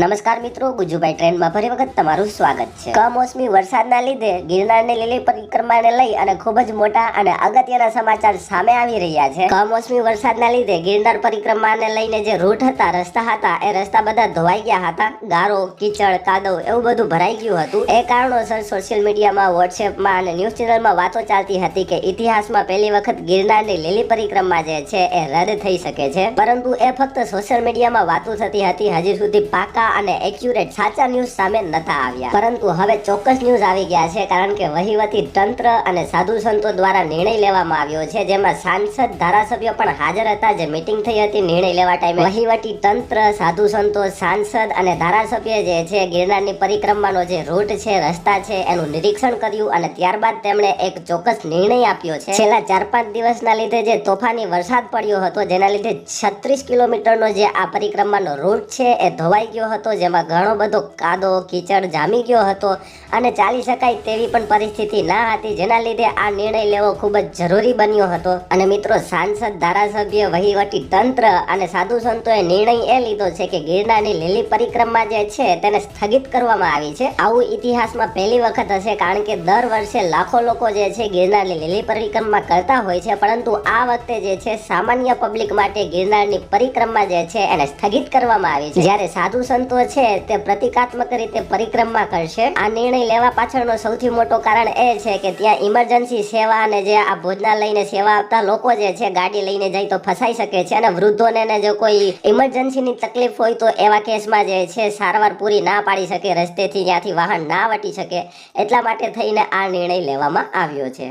નમસ્કાર મિત્રો, ગુજુભાઈ ટ્રેનમાં ફરી વખત તમારું સ્વાગત છે। કમોસમી વરસાદના લીધે ગિરનારની લીલી પરિક્રમાને લઈ અને ખૂબ જ મોટા અને અગત્યના સમાચાર સામે આવી રહ્યા છે। કમોસમી વરસાદના લીધે ગિરનાર પરિક્રમાને લઈને જે રૂટ હતા, રસ્તા હતા, એ રસ્તા બધા ધોવાઈ ગયા હતા। ગારો, કીચડ, કાદવ એવું બધું ભરાઈ ગયું હતું। એ કારણોસર સોશિયલ મીડિયામાં, વોટ્સએપમાં અને ન્યૂઝ ચેનલમાં વાતો ચાલતી હતી કે ઇતિહાસમાં પહેલી વખત ગિરનારની લીલી પરિક્રમા જે છે એ રદ થઈ શકે છે। પરંતુ એ ફક્ત સોશિયલ મીડિયામાં વાતો થતી હતી, હજી સુધી પાકા અને એક્યુરેટ સાચા ન્યૂઝ સામે નતા આવ્યા। પરંતુ હવે ચોક્કસ ન્યૂઝ આવી ગયા છે, કારણ કે વહીવટી તંત્ર અને સાધુ સંતો દ્વારા નિર્ણય લેવામાં આવ્યો છે, જેમાં સાંસદ, ધારાસભ્યો પણ હાજર હતા। જે મીટિંગ થઈ હતી નિર્ણય લેવા ટાઈમે વહીવટી તંત્ર, સાધુ સંતો, સાંસદ અને ધારાસભ્ય જે છે ગિરનારની પરિક્રમાનો જે રૂટ છે, રસ્તા છે, એનું નિરીક્ષણ કર્યું અને ત્યારબાદ તેમણે એક ચોક્કસ નિર્ણય આપ્યો છે। છેલ્લા 4-5 દિવસના લીધે જે તોફાની વરસાદ પડ્યો હતો, જેના લીધે 36 કિલોમીટરનો જે આ પરિક્રમાનો રૂટ છે એ ધોવાઈ ગયો હતો, જેમાં ઘણો બધો કાદો, કીચડ જામી ગયો હતો અને ચાલી શકાય તેવી પણ પરિસ્થિતિ ના હતી, જેના લીધે આ નિર્ણય લેવો ખૂબ જ જરૂરી બન્યો હતો। અને મિત્રો, સાંસદ, ધારાસભ્ય, વહીવટી તંત્ર અને સાધુ સંતોએ નિર્ણય એ લીધો છે કે ગિરનારની લીલી પરિક્રમા જે છે તેને સ્થગિત કરવામાં આવી છે। આવું ઇતિહાસમાં પહેલી વખત હશે, કારણ કે દર વર્ષે લાખો લોકો જે છે ગિરનારની લીલી પરિક્રમા કરતા હોય છે, પરંતુ આ વખતે જે છે સામાન્ય પબ્લિક માટે ગિરનારની પરિક્રમા જે છે એને સ્થગિત કરવામાં આવી છે। જ્યારે સાધુ સંતો છે તે પ્રતિકાત્મક રીતે પરિક્રમા કરશે। આ નિર્ણય લેવા પાછળનો સૌથી મોટો કારણ એ છે કે ત્યાં ઇમરજન્સી સેવા અને જે આ ભોજનાલયને સેવા આપતા લોકો જે છે ગાડી લઈને જાય તો ફસાઈ શકે છે, અને વૃદ્ધોને જો કોઈ ઇમરજન્સીની તકલીફ હોય તો એવા કેસમાં જે છે સારવાર પૂરી ના પાડી શકે, રસ્તેથી ત્યાંથી વાહન ના વટી શકે, એટલા માટે થઈને આ નિર્ણય લેવામાં આવ્યો છે।